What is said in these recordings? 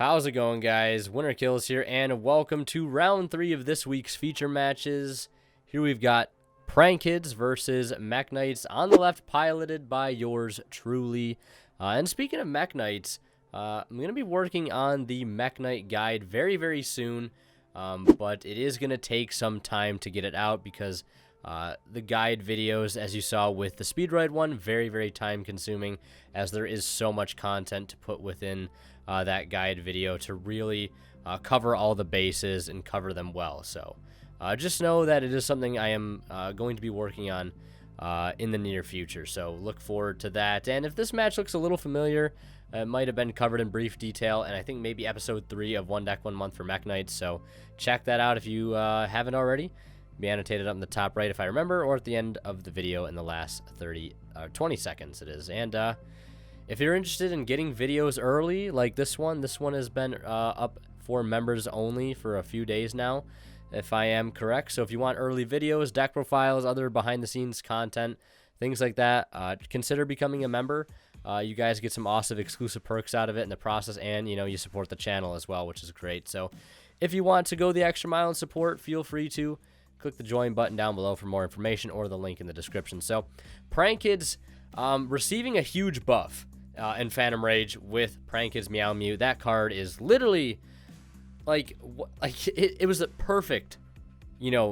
How's it going, guys? Winner Kills here, and welcome to round 3 of this week's feature matches. Here we've got Prank Kids versus Mekk-Knights on the left, piloted by yours truly. And speaking of Mekk-Knights, I'm going to be working on the Mekk-Knight guide very, very soon, but it is going to take some time to get it out because the guide videos, as you saw with the speed ride one, very, very time consuming, as there is so much content to put within that guide video to really cover all the bases and cover them well. So just know that it is something I am going to be working on in the near future. So look forward to that. And if this match looks a little familiar, it might have been covered in brief detail, and I think maybe episode 3 of One Deck 1 Month for Mekk-Knights. So check that out if you haven't already. Be annotated up in the top right if I remember, or at the end of the video in the last 20 seconds it is. And if you're interested in getting videos early like this one has been up for members only for a few days now, if I am correct. So if you want early videos, deck profiles, other behind the scenes content, things like that, consider becoming a member. You guys get some awesome exclusive perks out of it in the process, and you support the channel as well, which is great. So if you want to go the extra mile and support, feel free to click the join button down below for more information, or the link in the description. So Prank Kids receiving a huge buff in Phantom Rage with Prank Kids Meow Mew. That card is literally like it was a perfect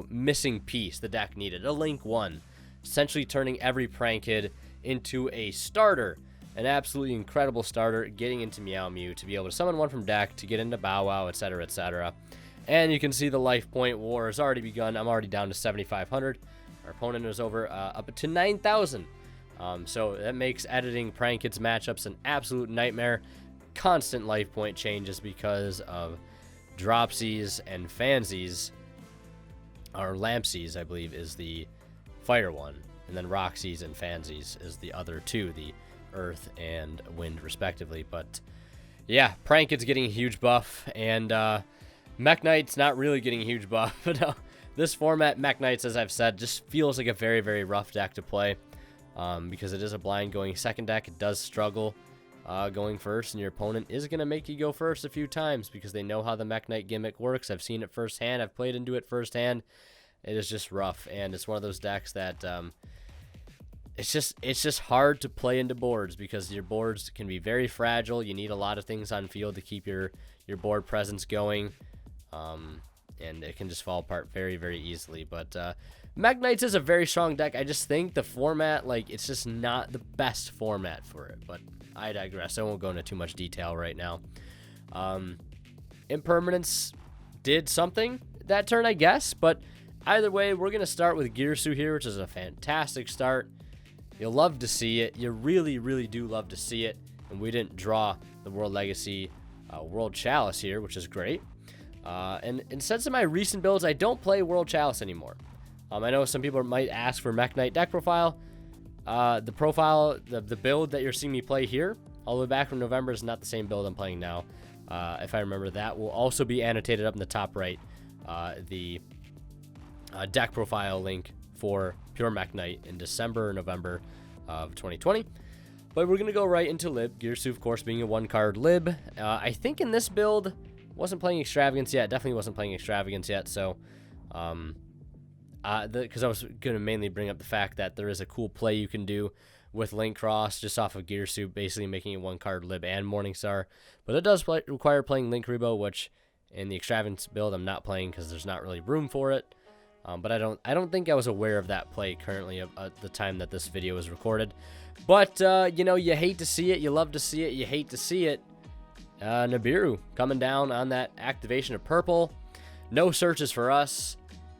missing piece the deck needed. A Link 1, essentially turning every Prank Kid into a starter, an absolutely incredible starter, getting into Meow Mew to be able to summon one from deck, to get into Bow Wow, etc., etc. And you can see the life point war has already begun. I'm already down to 7,500. Our opponent is up to 9,000. So that makes editing Prank Kids matchups an absolute nightmare. Constant life point changes because of Dropsies and Fansies, or Lampsies, I believe, is the fire one. And then Roxies and Fansies is the other two, the earth and wind, respectively. But yeah, Prank Kids getting a huge buff, and Mekk-Knight's not really getting a huge buff. But no, this format, Mekk-Knights, as I've said, just feels like a very, very rough deck to play because it is a blind going second deck. It does struggle going first, and your opponent is going to make you go first a few times because they know how the Mekk-Knight gimmick works. I've seen it firsthand. I've played into it firsthand. It is just rough, and it's one of those decks that it's just hard to play into boards because your boards can be very fragile. You need a lot of things on field to keep your board presence going. And it can just fall apart very, very easily. But Mekk-Knights is a very strong deck. I just think the format, it's just not the best format for it. But I digress. I won't go into too much detail right now. Impermanence did something that turn, I guess. But either way, we're going to start with Girsu here, which is a fantastic start. You'll love to see it. You really, really do love to see it. And we didn't draw the World Legacy World Chalice here, which is great. And in sense of my recent builds, I don't play World Chalice anymore. I know some people might ask for Mekk-Knight deck profile. The build that you're seeing me play here, all the way back from November, is not the same build I'm playing now. If I remember, that will also be annotated up in the top right. The deck profile link for Pure Mekk-Knight in December or November of 2020. But we're going to go right into Lib. Girsu, of course, being a one-card Lib. I think in this build, wasn't playing Extravagance yet. Definitely wasn't playing Extravagance yet. So, because I was going to mainly bring up the fact that there is a cool play you can do with Link Cross just off of Girsu, basically making it one-card Lib and Morningstar. But it does require playing Link Rebo, which in the Extravagance build I'm not playing because there's not really room for it. But I don't think I was aware of that play currently at the time that this video was recorded. But you hate to see it, you love to see it, you hate to see it. Nibiru coming down on that activation of purple. No searches for us,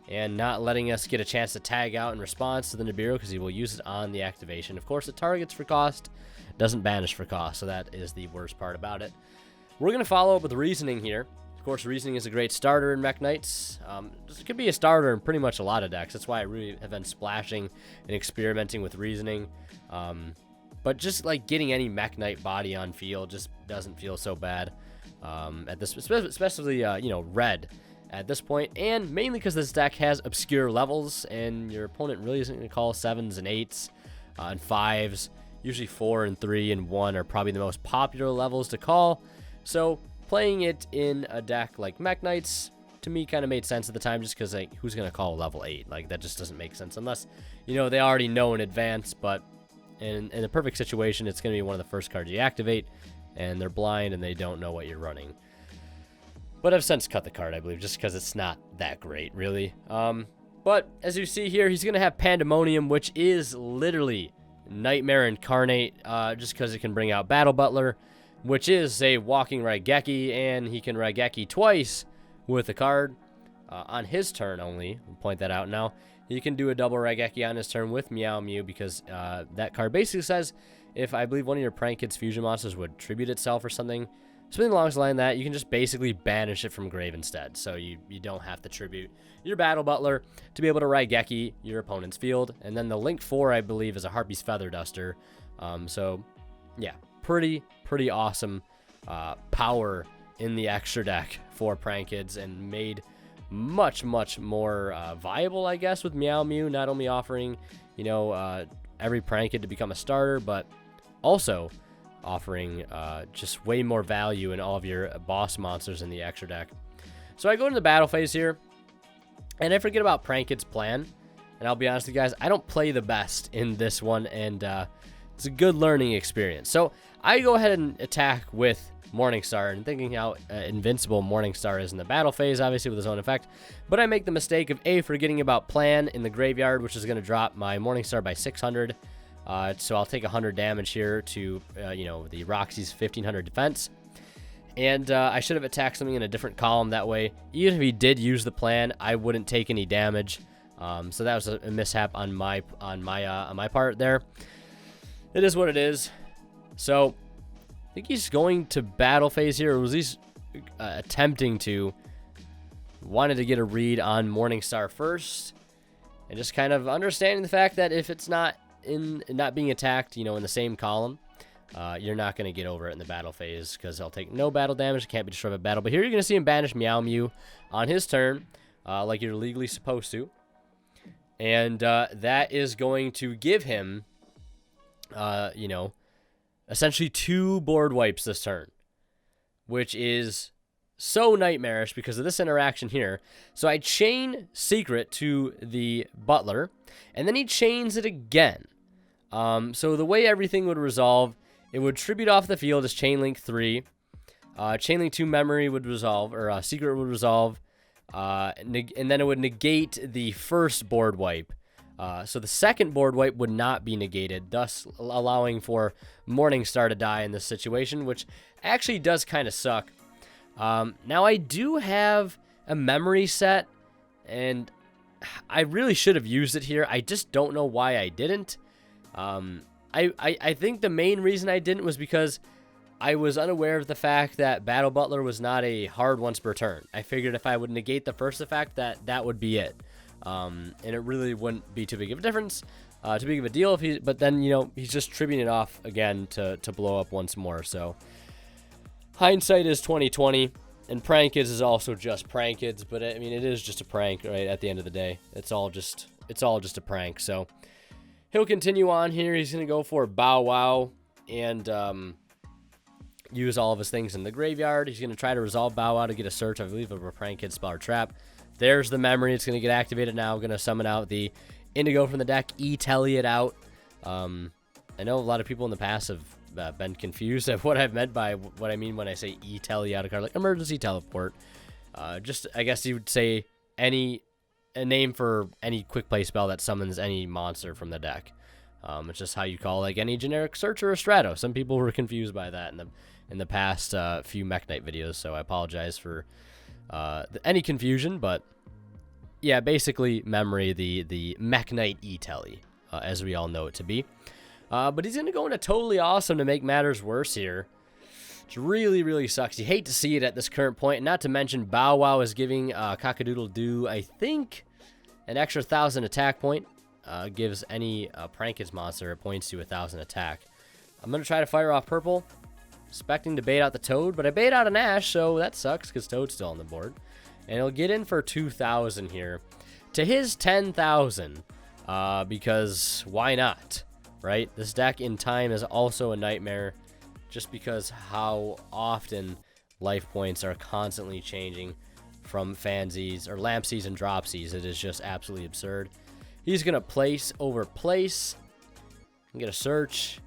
and not letting us get a chance to tag out in response to the Nibiru because he will use it on the activation. Of course, it targets for cost, doesn't banish for cost, so that is the worst part about it. We're going to follow up with Reasoning here. Of course, Reasoning is a great starter in Mekk-Knights. This could be a starter in pretty much a lot of decks. That's why I really have been splashing and experimenting with Reasoning. But just getting any Mekk-Knight body on field just doesn't feel so bad at this, especially red at this point, and mainly because this deck has obscure levels, and your opponent really isn't going to call 7s and 8s and 5s. Usually 4 and 3 and 1 are probably the most popular levels to call. So playing it in a deck like Mekk-Knights, to me, kind of made sense at the time, just because, like, who's going to call level 8? Like, that just doesn't make sense, unless, you know, they already know in advance, but in the perfect situation, it's going to be one of the first cards you activate, and they're blind, and they don't know what you're running. But I've since cut the card, I believe, just because it's not that great, really. But, as you see here, he's going to have Pandemonium, which is literally Nightmare Incarnate, just because it can bring out Battle Butler, which is a walking Raigeki, and he can Raigeki twice with a card on his turn only. I'll point that out now. He can do a double Raigeki on his turn with Meow Mew, because that card basically says if I believe one of your Prank Kids fusion monsters would tribute itself or something along the line that, you can just basically banish it from grave instead. So you don't have to tribute your Battle Butler to be able to Raigeki your opponent's field. And then the Link 4, I believe, is a Harpy's Feather Duster. So yeah, pretty awesome power in the extra deck for Prank Kids, and made much more viable, I guess, with Meow Mew not only offering, you know, every Prank Kid to become a starter, but also offering just way more value in all of your boss monsters in the extra deck. So I go into the battle phase here, and I forget about Prank Kid's plan, and I'll be honest with you guys, I don't play the best in this one, and it's a good learning experience. So I go ahead and attack with Morningstar, and thinking how invincible Morningstar is in the battle phase, obviously with his own effect. But I make the mistake of forgetting about Plan in the graveyard, which is going to drop my Morningstar by 600. So I'll take 100 damage here to, you know, the Roxy's 1500 defense. And I should have attacked something in a different column. That way, even if he did use the Plan, I wouldn't take any damage. So that was a mishap on my part there. It is what it is. So I think he's going to battle phase here, or was he attempting to. Wanted to get a read on Morningstar first, and just kind of understanding the fact that if it's not being attacked, you know, in the same column, you're not going to get over it in the battle phase, because I'll take no battle damage. It can't be destroyed by battle. But here you're going to see him banish Meow Mew on his turn, like you're legally supposed to, and that is going to give him, you know, essentially 2 board wipes this turn, which is so nightmarish because of this interaction here. So I chain Secret to the Butler, and then he chains it again. So the way everything would resolve, it would tribute off the field as Chain Link 3. Chain Link 2 Memory would resolve, or Secret would resolve, and then it would negate the first board wipe. So the second board wipe would not be negated, thus allowing for Morningstar to die in this situation, which actually does kind of suck. Now I do have a memory set, and I really should have used it here. I just don't know why I didn't. I think the main reason I didn't was because I was unaware of the fact that Battle Butler was not a hard once per turn. I figured if I would negate the first effect, that would be it. And it really wouldn't be too big of a difference, too big of a deal if but then, you know, he's just tributing it off again to blow up once more. So hindsight is 20/20, and Prank Kids is also just Prank Kids, but I mean, it is just a prank, right? At the end of the day, it's all just a prank. So he'll continue on here. He's going to go for Bow Wow and use all of his things in the graveyard. He's going to try to resolve Bow Wow to get a search, I believe, of a Prank Kid spell or trap. There's the memory. It's going to get activated now. Going to summon out the Indigo from the deck, E-Telly it out. I know a lot of people in the past have been confused at what I've meant by what I mean when I say E-Telly out a card, like emergency teleport. Just, I guess you would say a name for any quick play spell that summons any monster from the deck. It's just how you call like any generic search or a Strato. Some people were confused by that in the past few Mekk-Knight videos, so I apologize for any confusion, but yeah, basically memory, the Mekk-Knight E-Telly, as we all know it to be. But he's going to go into Totally Awesome to make matters worse here, which really sucks. You hate to see it at this current point, not to mention Bow Wow is giving Cock-a-Doodle-Doo, I think, an extra 1,000 attack point. Gives any Prank Kids monster points to 1,000 attack. I'm going to try to fire off purple, expecting to bait out the Toad, but I bait out an Ash, so that sucks because Toad's still on the board. And he'll get in for 2,000 here to his 10,000, because why not, right? This deck in time is also a nightmare just because how often life points are constantly changing from fansies or lampsies and dropsies. It is just absolutely absurd. He's going to place over place. Get a search.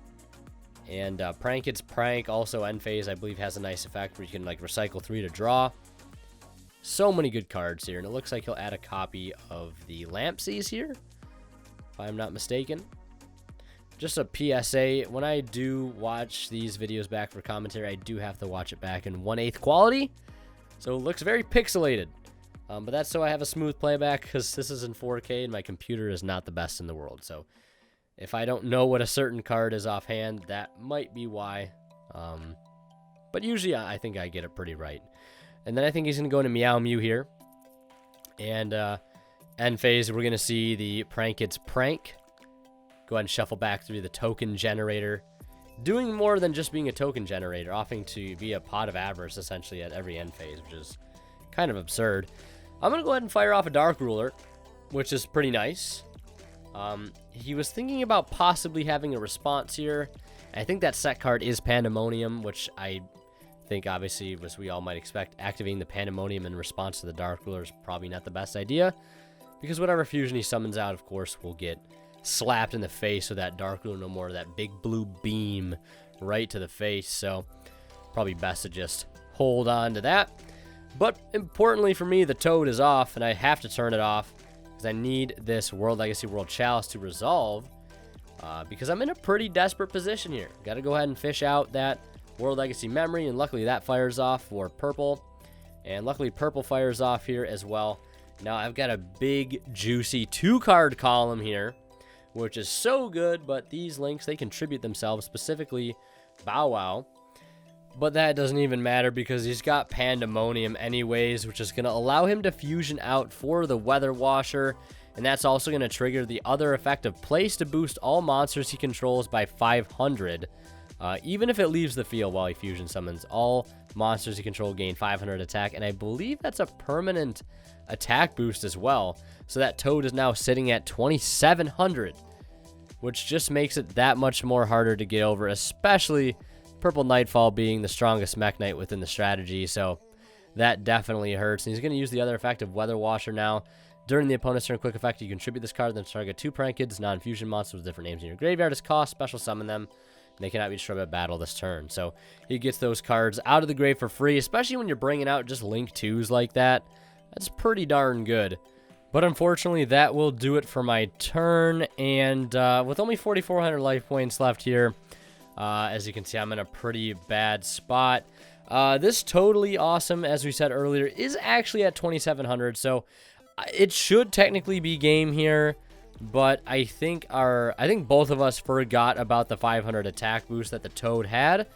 And Prankid's Prank, also end phase, I believe has a nice effect where you can like recycle 3 to draw. So many good cards here. And it looks like he'll add a copy of the Lampsies here, if I'm not mistaken. Just a PSA, when I do watch these videos back for commentary, I do have to watch it back in 1/8 quality. So it looks very pixelated. But that's so I have a smooth playback, because this is in 4K and my computer is not the best in the world. So if I don't know what a certain card is offhand, that might be why. But usually I think I get it pretty right. And then I think he's going to go into Meow Mew here. And end phase, we're going to see the Prankid's Prank. Go ahead and shuffle back through the token generator. Doing more than just being a token generator, offering to be a pot of avarice essentially at every end phase, which is kind of absurd. I'm going to go ahead and fire off a Dark Ruler, which is pretty nice. He was thinking about possibly having a response here. And I think that set card is Pandemonium, which I think obviously, as we all might expect, activating the Pandemonium in response to the Dark Ruler is probably not the best idea. Because whatever fusion he summons out, of course, will get slapped in the face with that Dark Ruler no more, that big blue beam right to the face. So probably best to just hold on to that. But importantly for me, the Toad is off, and I have to turn it off because I need this World Legacy World Chalice to resolve, because I'm in a pretty desperate position here. Got to go ahead and fish out that World Legacy Memory, and luckily that fires off for purple, and luckily purple fires off here as well. Now I've got a big juicy 2-card column here, which is so good, but these links, they contribute themselves, specifically Bow Wow. But that doesn't even matter because he's got Pandemonium anyways, which is going to allow him to fusion out for the Weather Washer. And that's also going to trigger the other effect of Place to boost all monsters he controls by 500. Even if it leaves the field while he fusion summons, all monsters he controls gain 500 attack. And I believe that's a permanent attack boost as well. So that Toad is now sitting at 2,700, which just makes it that much more harder to get over, especially Purple Nightfall being the strongest Mekk-Knight within the strategy. So that definitely hurts. And he's going to use the other effect of Weather Washer now. During the opponent's turn quick effect, you contribute this card, then target 2 Prankids, non-fusion monsters with different names in your graveyard as cost, special summon them. They cannot be destroyed by battle this turn. So he gets those cards out of the grave for free, especially when you're bringing out just Link 2s like that. That's pretty darn good. But unfortunately, that will do it for my turn. And with only 4,400 life points left here, as you can see, I'm in a pretty bad spot. This totally awesome, as we said earlier, is actually at 2,700. So it should technically be game here. But I think both of us forgot about the 500 attack boost that the Toad had.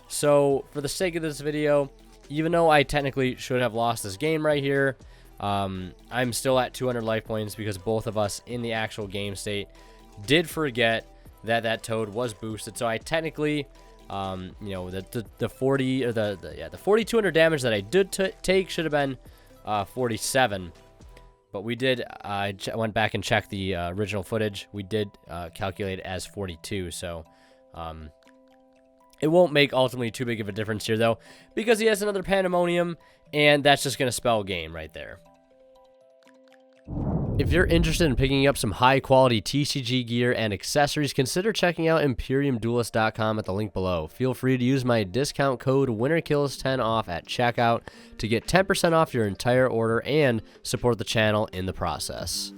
So for the sake of this video, even though I technically should have lost this game right here, I'm still at 200 life points because both of us in the actual game state did forget that Toad was boosted. So I technically, you know, the 40 or the 4,200 damage that I did take should have been 47. But we did, I went back and checked the original footage. We did calculate it as 42, so it won't make ultimately too big of a difference here, though, because he has another Pandemonium, and that's just going to spell game right there. If you're interested in picking up some high-quality TCG gear and accessories, consider checking out ImperiumDuelist.com at the link below. Feel free to use my discount code WinnerKills10 off at checkout to get 10% off your entire order and support the channel in the process.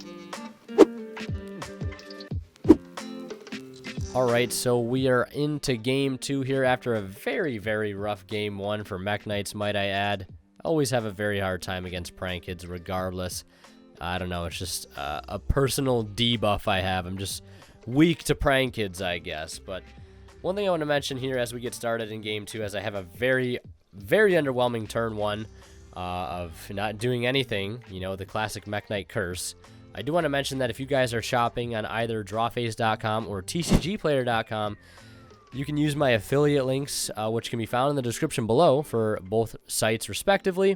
Alright, so we are into Game 2 here after a very, very rough Game 1 for Mekk-Knights, might I add. Always have a very hard time against Prankids regardless. I don't know, it's just a personal debuff I have. I'm just weak to Prankids, I guess. But one thing I want to mention here as we get started in Game 2, as I have a very, very underwhelming turn 1 of not doing anything, you know, the classic Mekk-Knight curse. I do want to mention that if you guys are shopping on either drawphase.com or tcgplayer.com, you can use my affiliate links, which can be found in the description below for both sites respectively.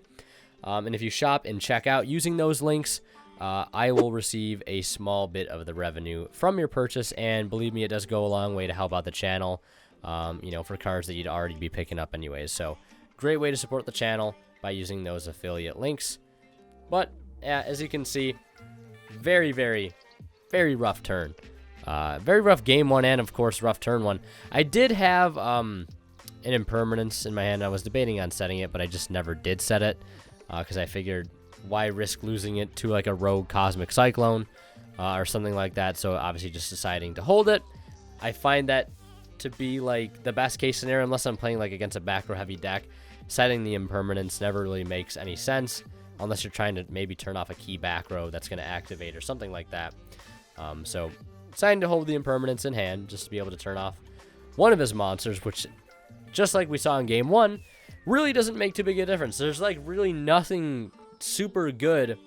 And if you shop and check out using those links, I will receive a small bit of the revenue from your purchase, and believe me, it does go a long way to help out the channel, you know, for cards that you'd already be picking up anyways. So great way to support the channel by using those affiliate links. But as you can see, very, very, very rough turn. Very rough game one and, of course, rough turn one. I did have an impermanence in my hand. I was debating on setting it, but I just never did set it because I figured why risk losing it to like a rogue cosmic cyclone or something like that. So obviously just deciding to hold it. I find that to be like the best case scenario, unless I'm playing like against a back row heavy deck. Setting the impermanence never really makes any sense unless you're trying to maybe turn off a key back row that's going to activate or something like that. So deciding to hold the impermanence in hand just to be able to turn off one of his monsters, which, just like we saw in game one, really doesn't make too big a difference. There's like really nothing super good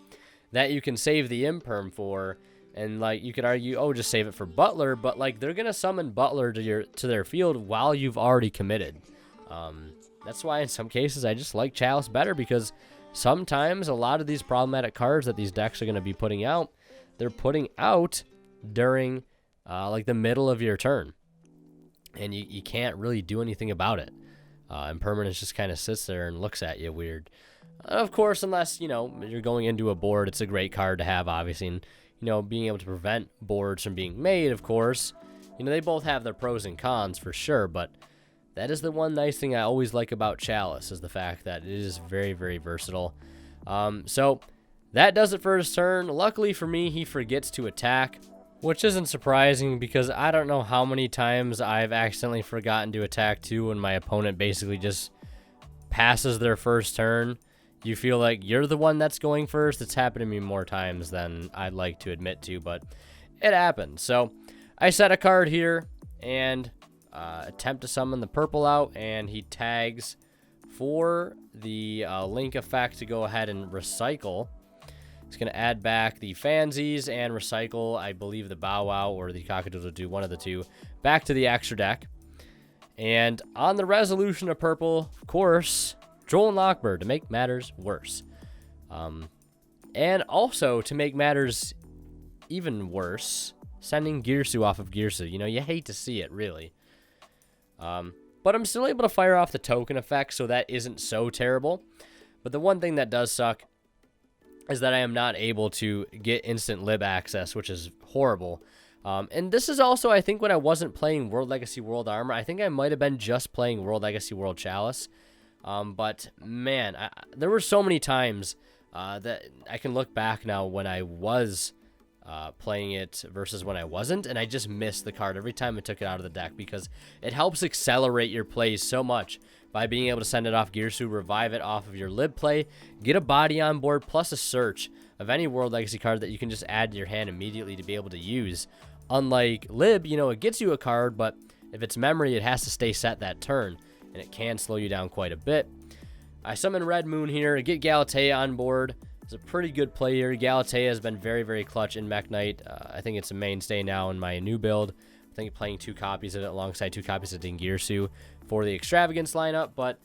that you can save the imperm for, and like you could argue, oh, just save it for Butler, but like they're gonna summon Butler to their field while you've already committed. That's why in some cases I just like Chalice better, because sometimes a lot of these problematic cards that these decks are going to be putting out, they're putting out during like the middle of your turn, and you can't really do anything about it. Impermanence just kind of sits there and looks at you weird. Of course, unless, you know, you're going into a board, it's a great card to have, obviously, and, you know, being able to prevent boards from being made, of course. You know, they both have their pros and cons for sure, but that is the one nice thing I always like about Chalice, is the fact that it is very, very versatile. So that does it for his turn. Luckily for me, he forgets to attack, which isn't surprising because I don't know how many times I've accidentally forgotten to attack too when my opponent basically just passes their first turn. You feel like you're the one that's going first. It's happened to me more times than I'd like to admit to, but it happens. So I set a card here and attempt to summon the purple out, and he tags for the link effect to go ahead and recycle. It's going to add back the Fansies and recycle, I believe, the Bow Wow or the Cock-a-doodle-doo, one of the two, back to the extra deck. And on the resolution of purple, of course, Droll and Lockbird to make matters worse. And also, to make matters even worse, sending Girsu off of Girsu. You know, you hate to see it, really. But I'm still able to fire off the token effect, so that isn't so terrible. But the one thing that does suck is that I am not able to get instant lib access, which is horrible. And this is also, I think, when I wasn't playing World Legacy World Armor. I think I might have been just playing World Legacy World Chalice. But, man, there were so many times that I can look back now when I was playing it versus when I wasn't, and I just missed the card every time I took it out of the deck, because it helps accelerate your plays so much by being able to send it off Girsu, revive it off of your lib play, get a body on board, plus a search of any World Legacy card that you can just add to your hand immediately to be able to use. Unlike lib, you know, it gets you a card, but if it's memory, it has to stay set that turn, and it can slow you down quite a bit. I summon Red Moon here, get Galatea on board. It's a pretty good play here. Galatea has been very, very clutch in Mekk-Knight. I think it's a mainstay now in my new build. I think playing 2 copies of it alongside 2 copies of Dingirsu for the Extravagance lineup. But,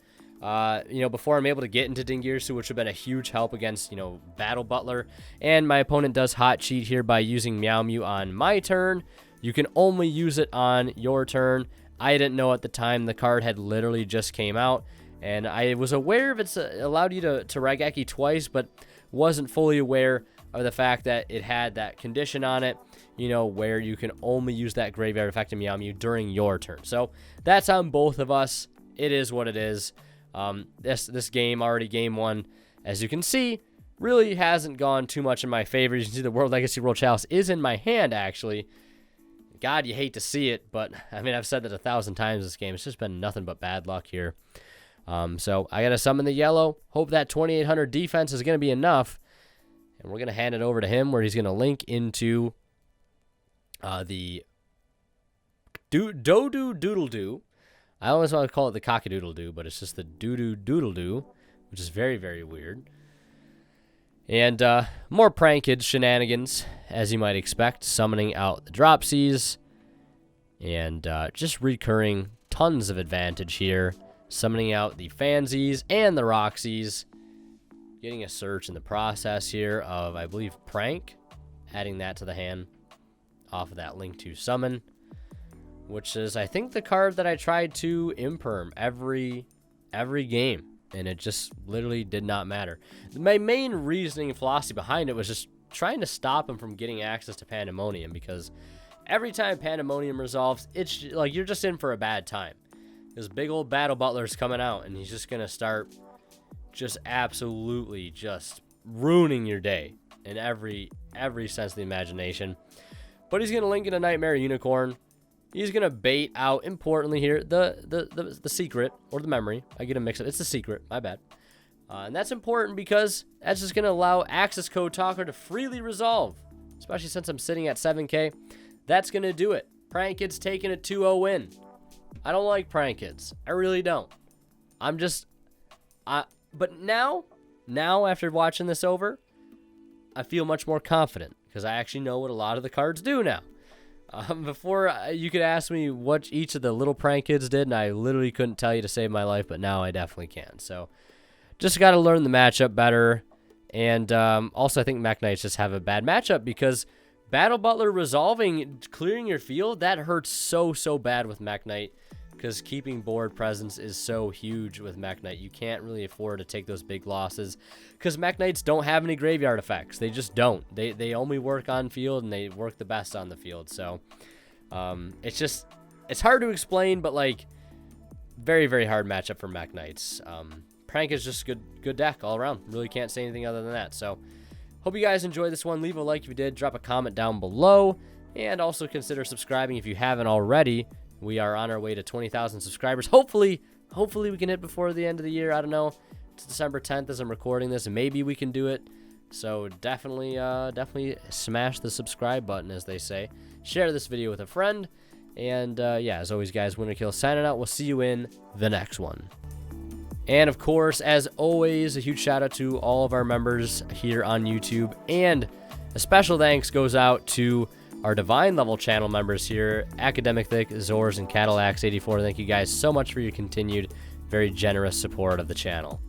you know, before I'm able to get into Dingirsu, which would have been a huge help against, you know, Battle Butler. And my opponent does hot cheat here by using Meow Mew on my turn. You can only use it on your turn. I didn't know at the time the card had literally just came out. And I was aware of it's allowed you to Raigeki twice, but wasn't fully aware of the fact that it had that condition on it, you know, where you can only use that graveyard effect in Meow Mew during your turn. So that's on both of us. It is what it is. This game, already game one, as you can see, really hasn't gone too much in my favor. You can see the World Legacy World Chalice is in my hand, actually. God, you hate to see it, but I mean, I've said that 1,000 times this game. It's just been nothing but bad luck here. So I got to summon the yellow. Hope that 2,800 defense is going to be enough. And we're going to hand it over to him, where he's going to link into the Doodoo-Doodle-Doo. I always want to call it the Cock-a-doodle-doo, but it's just the Doodoo-Doodle-Doo, which is very, very weird. And more Pranked shenanigans, as you might expect. Summoning out the Dropsies. And just recurring tons of advantage here. Summoning out the Fansies and the Roxies. Getting a search in the process here of, I believe, Prank. Adding that to the hand off of that link to summon. Which is, I think, the card that I tried to imperm every game. and it just literally did not matter. My main reasoning and philosophy behind it was just trying to stop him from getting access to Pandemonium, because every time Pandemonium resolves, it's like you're just in for a bad time. This big old Battle Butler's coming out, and he's just going to start just absolutely just ruining your day in every sense of the imagination. But he's going to link in a Nightmare Unicorn. He's going to bait out, importantly here, the secret, or the memory. I get a mix up. It's the secret. My bad. And that's important because that's just going to allow Access Code Talker to freely resolve. Especially since I'm sitting at 7K. That's going to do it. Prank Kid's taking a 2-0 win. I don't like Prank Kids. I really don't. But now after watching this over, I feel much more confident because I actually know what a lot of the cards do now. Before, you could ask me what each of the little Prank Kids did, and I literally couldn't tell you to save my life, but now I definitely can. So, just got to learn the matchup better. And also, I think Mekk-Knights just have a bad matchup because Battle Butler resolving, clearing your field, that hurts so bad with Mekk-Knight because keeping board presence is so huge with Mekk-Knight. You can't really afford to take those big losses because Mekk-Knights don't have any graveyard effects. They just don't. They only work on field, and they work the best on the field. So it's hard to explain, but like very hard matchup for Mekk-Knights. Prank is just good deck all around. Really can't say anything other than that. So hope you guys enjoyed this one. Leave a like if you did. Drop a comment down below. And also consider subscribing if you haven't already. We are on our way to 20,000 subscribers. Hopefully we can hit before the end of the year. I don't know. It's December 10th as I'm recording this, and maybe we can do it. So definitely smash the subscribe button, as they say. Share this video with a friend. And yeah, as always, guys, Winner Kill signing out. We'll see you in the next one. And of course, as always, a huge shout out to all of our members here on YouTube. And a special thanks goes out to our Divine level channel members here, Academic Thick, Zors, and Cadillacs84. Thank you guys so much for your continued, very generous support of the channel.